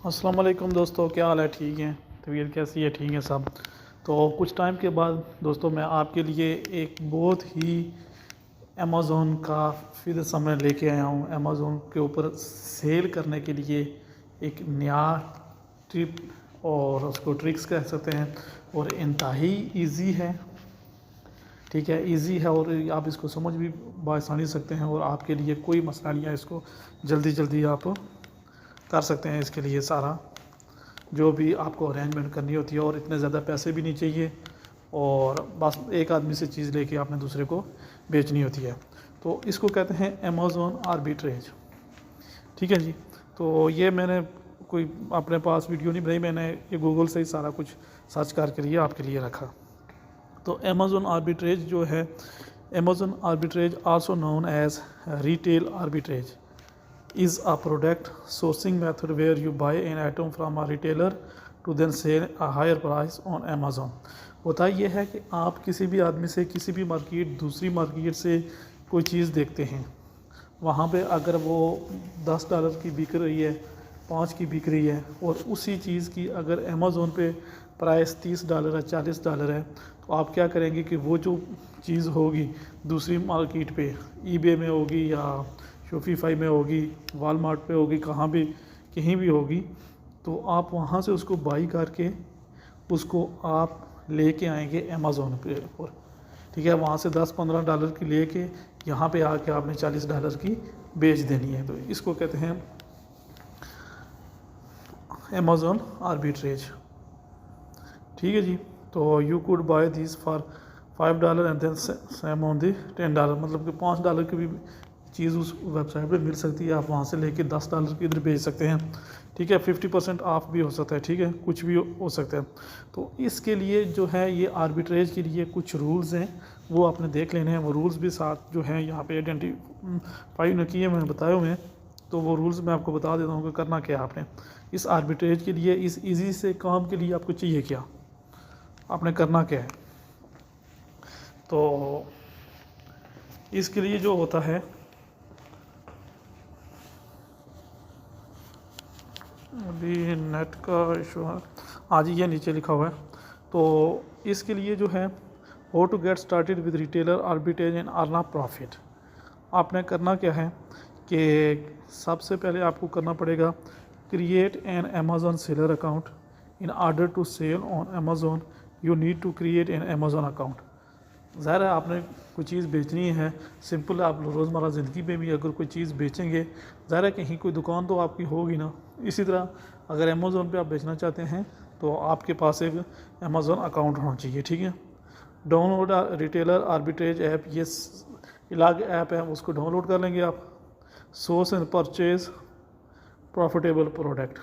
अस्सलाम वालेकुम दोस्तों, क्या हाल है? ठीक है? तबीयत कैसी है? ठीक है सब। तो कुछ टाइम के बाद दोस्तों मैं आपके लिए एक बहुत ही अमेज़ोन का फिर सामने लेके आया हूँ। अमेज़ोन के ऊपर सेल करने के लिए एक नया टिप और उसको ट्रिक्स कह सकते हैं, और इंतहाई ईजी है। ठीक है, इजी है और आप इसको समझ भी बआसानी सकते हैं, और आपके लिए कोई मसला नहीं है। इसको जल्दी जल्दी आप कर सकते हैं। इसके लिए सारा जो भी आपको अरेंजमेंट करनी होती है, और इतने ज़्यादा पैसे भी नहीं चाहिए, और बस एक आदमी से चीज़ लेके आपने दूसरे को बेचनी होती है। तो इसको कहते हैं अमेज़ोन आर्बिट्रेज। ठीक है जी। तो ये मैंने कोई अपने पास वीडियो नहीं बनाई, मैंने ये गूगल से ही सारा कुछ सर्च करके लिए आपके लिए रखा। तो अमेज़ोन आर्बिट्रेज जो है, Amazon arbitrage also known as retail arbitrage is a product sourcing method where you buy an item from a retailer to then sell a higher price on Amazon। होता यह है कि आप किसी भी आदमी से किसी भी मार्केट दूसरी मार्केट से कोई चीज़ देखते हैं, वहाँ पे अगर वो $10 की बिक रही है, 5 की बिक रही है, और उसी चीज़ की अगर अमेज़ोन पे प्राइस $30 है, $40 है, तो आप क्या करेंगे कि वो जो चीज़ होगी दूसरी मार्केट पे ईबे में होगी या शॉपिफाई में होगी, वॉलमार्ट पे होगी, कहाँ भी कहीं भी होगी, तो आप वहाँ से उसको बाई करके उसको आप लेके आएंगे अमेज़ोन पे ऊपर। ठीक है, वहाँ से $10-15 की लेके यहाँ पे आके आपने $40 की बेच देनी है। तो इसको कहते हैं अमेज़ोन आर्बिट्रेज। ठीक है जी। तो you could buy this for $5 and then same on the $10, मतलब कि $5 की भी चीज़ उस वेबसाइट पे मिल सकती है, आप वहाँ से लेके $10 की इधर भेज सकते हैं। ठीक है, 50% ऑफ भी हो सकता है। ठीक है, कुछ भी हो सकता है। तो इसके लिए जो है, ये आर्बिट्रेज के लिए कुछ रूल्स हैं, वो आपने देख लेने हैं। वो रूल्स भी साथ जो हैं यहाँ पे आइडेंटिफाई न किए, मैंने बताए हुए हैं। तो वो रूल्स मैं आपको बता देता हूँ कि करना क्या है आपने इस आर्बिट्रेज के लिए, इस ईजी से काम के लिए आपको चाहिए क्या, आपने करना क्या है। तो इसके लिए जो होता है, अभी नेट का इशू है, आज ये नीचे लिखा हुआ है। तो इसके लिए जो है, how to get started with retailer arbitrage and earn a profit. आपने करना क्या है कि सबसे पहले आपको करना पड़ेगा, create an Amazon seller account. In order to sell on Amazon you need to create an Amazon account. ज़ाहिर है आपने कोई चीज़ बेचनी है, सिंपल आप रोज़मर्रा ज़िंदगी में भी अगर कोई चीज़ बेचेंगे, ज़ाहिर है कहीं कोई दुकान तो आपकी होगी ना। इसी तरह अगर अमेज़ोन पे आप बेचना चाहते हैं, तो आपके पास एक अमेज़ोन अकाउंट होना चाहिए। ठीक है, डाउनलोड रिटेलर आर्बिट्रेज ऐप, ये अलग ऐप है, उसको डाउनलोड कर लेंगे आप। Source and purchase profitable product,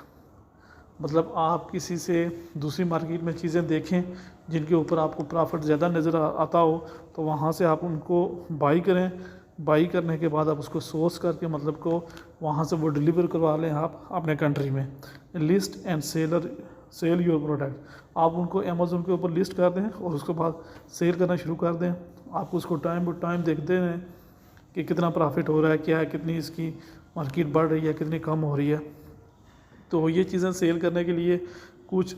मतलब आप किसी से दूसरी मार्केट में चीज़ें देखें जिनके ऊपर आपको प्रॉफिट ज़्यादा नज़र आता हो, तो वहाँ से आप उनको बाई करें। बाई करने के बाद आप उसको सोर्स करके, मतलब को वहाँ से वो डिलीवर करवा लें आप अपने कंट्री में। List and sell your product, आप उनको अमेज़ोन के ऊपर लिस्ट कर दें और उसके बाद सेल करना शुरू कर दें। आप उसको टाइम टू टाइम देखते रहें कि कितना प्रॉफिट हो रहा है, क्या है, कितनी इसकी मार्केट बढ़ रही है, कितनी कम हो रही है। तो ये चीज़ें सेल करने के लिए कुछ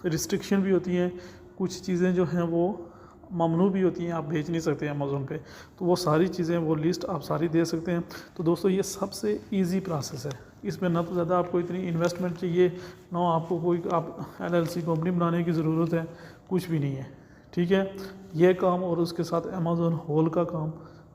रिस्ट्रिक्शन भी होती हैं, कुछ चीज़ें जो हैं वो ममनू भी होती हैं, आप भेज नहीं सकते अमेज़ोन पे। तो वो सारी चीज़ें, वो लिस्ट आप सारी दे सकते हैं। तो दोस्तों ये सबसे इजी प्रोसेस है, इसमें ना तो ज़्यादा आपको इतनी इन्वेस्टमेंट चाहिए, ना आपको कोई आप LLC कंपनी बनाने की ज़रूरत है, कुछ भी नहीं है। ठीक है, ये काम और उसके साथ अमेज़ोन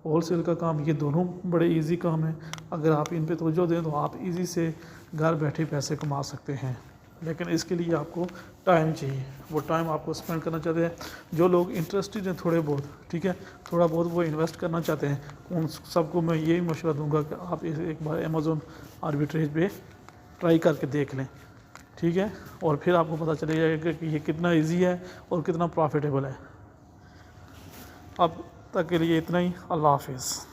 होलसेल का काम, ये दोनों बड़े इजी काम हैं। अगर आप इन पे तवज्जो दें तो आप इजी से घर बैठे पैसे कमा सकते हैं, लेकिन इसके लिए आपको टाइम चाहिए। वो टाइम आपको स्पेंड करना चाहते हैं, जो लोग इंटरेस्टेड हैं थोड़े बहुत, ठीक है, थोड़ा बहुत वो इन्वेस्ट करना चाहते हैं, उन सबको मैं यही मशवरा दूंगा कि आप एक बार अमेज़ोन आर्बिट्रेज पे ट्राई करके देख लें। ठीक है, और फिर आपको पता चल जाएगा कि ये कितना ईजी है और कितना प्रॉफिटेबल है। अब तक के लिए इतना ही। अल्लाह हाफिज़।